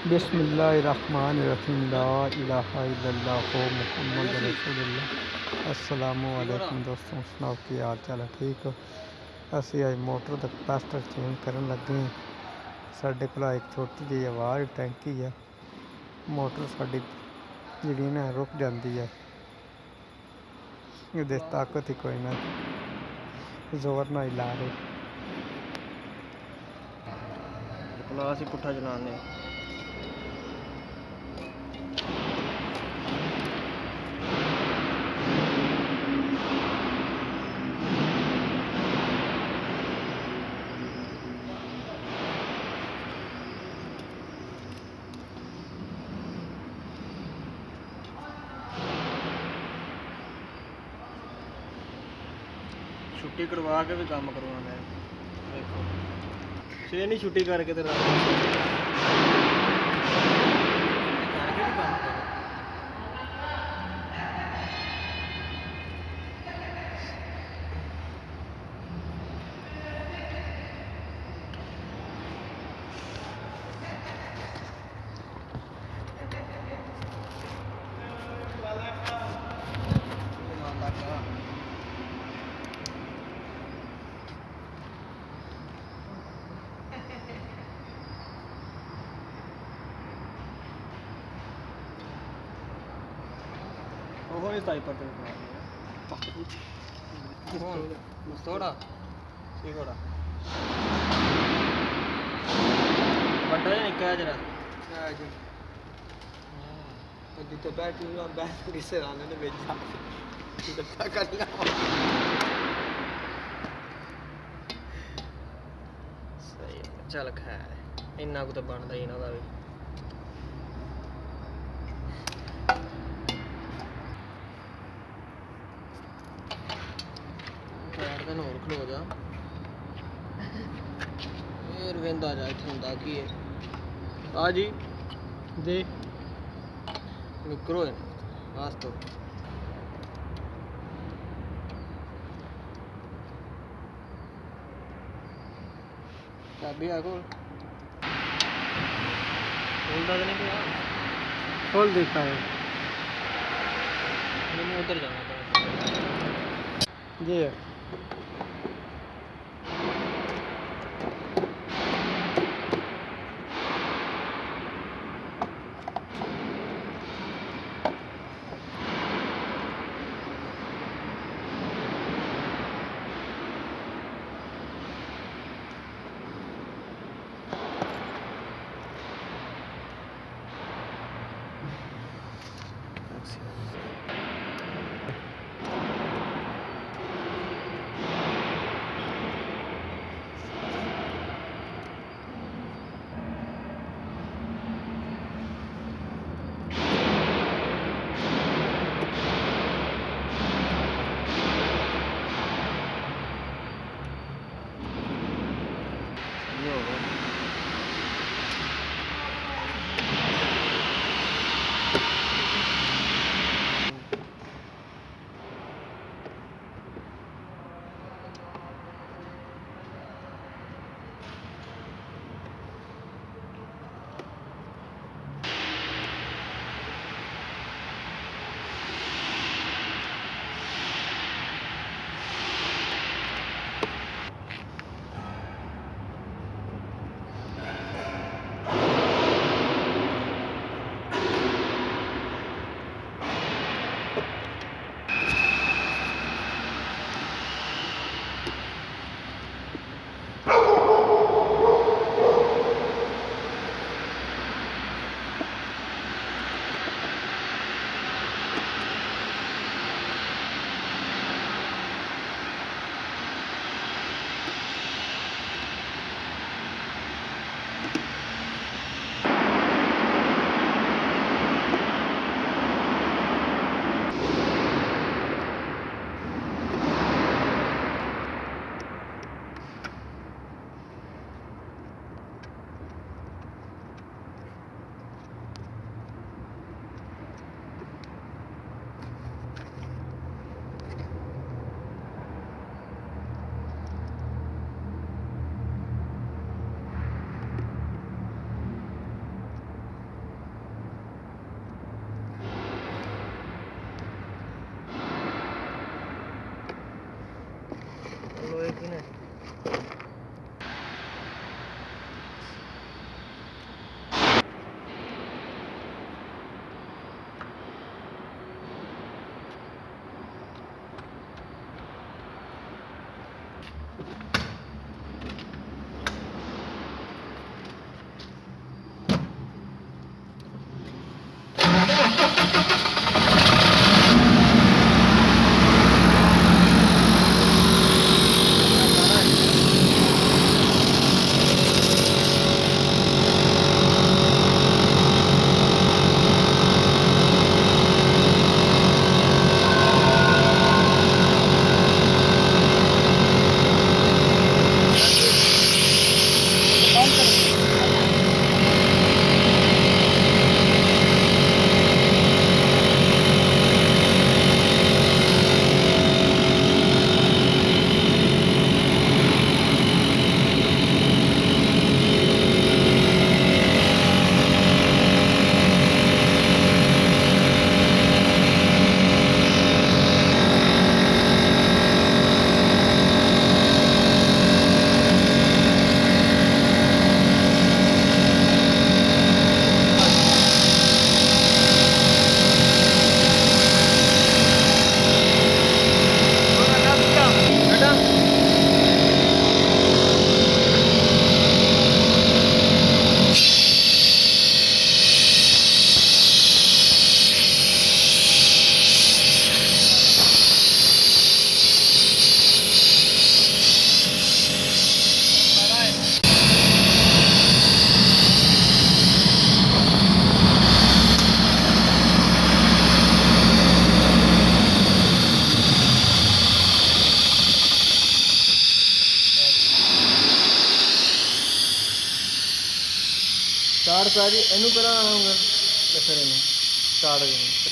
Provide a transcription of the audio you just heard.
बिस्मिल्लाहिर्रहमानिर्रहीम ला इलाहा इल्लल्लाहु मुहम्मद रसूलुल्लाह। अस्सलामु अलैकुम दोस्तों, सुनाओ की हाल चाल है? ठीक हो? ਅਸੀਂ ਅੱਜ ਮੋਟਰ ਦਾ ਕਪੈਸਿਟਰ ਚੇਂਜ ਕਰਨ ਲੱਗੇ ਹਾਂ। ਸਾਡੇ ਕੋਲ ਇੱਕ ਛੋਟੀ ਜਿਹੀ ਆਵਾਜ਼ ਟੈਂਕੀ ਹੈ। ਮੋਟਰ ਸਾਡੀ ਜਿਹੜੀ ਨਾ ਰੁਕ ਜਾਂਦੀ ਹੈ, ਇਹਦੇ ਤਾਕਤ ਹੀ ਕੋਈ ਨਾ, ਜ਼ੋਰ ਨਾਲ ਹੀ ਲਾ ਰਹੇ। ਪਲਾਸ ਹੀ ਪੁੱਠਾ ਚਲਾਉਂਦੇ। ਛੁੱਟੀ ਕਰਵਾ ਕੇ ਵੀ ਕੰਮ ਕਰਵਾਉਣਾ ਹੈ। ਦੇਖੋ ਛੇ ਨਹੀਂ ਛੁੱਟੀ ਕਰਕੇ ਤੇ ਰਾਤ ਕਰਕੇ ਵੀ ਕੰਮ ਕਰੋ। ਉਹ ਇਸ ਟਾਈਪ ਤੇ ਥੋੜਾ ਠੀਕ ਹੋੜਾ ਵੱਡਾ ਜਿਹਾ ਨਿੱਕਾ ਜਰਾ ਜਿੱਥੇ ਬੈਠੀ ਹੋਈ ਬੈਠ ਕਿਸੇ ਰਾਣੇ ਨੇ ਵੇਚਿਆ ਦੱਸਾ ਕਰ ਲਿਆ। ਸਹੀ ਚੱਲ ਖੈਰ ਇੰਨਾ ਕੁ ਤਾਂ ਬਣਦਾ ਹੀ ਇਹਨਾਂ ਦਾ ਵੀ। ਦਿਨ ਹੋਰ ਖਲੋ ਜਾ ਫੇਰ ਵੇਂਦਾ ਜਾ ਇੱਥੇ ਹੁੰਦਾ ਕੀ ਹੈ। ਆ ਜੀ ਦੇ ਨਿਕਰੋ ਵਾਸਤੋ ਚਾਬੀ ਆ ਕੋਲ ਖੋਲਦਾ ਤਾਂ ਨਹੀਂ ਪਿਆ। खोल देता है ਮੈਨੂੰ ਉੱਧਰ ਜਾਣਾ ਪੈਣਾ। ये स्टार्ट सारी इनू पहला आना होगा तो फिर इनू स्टार्ट हो जाना।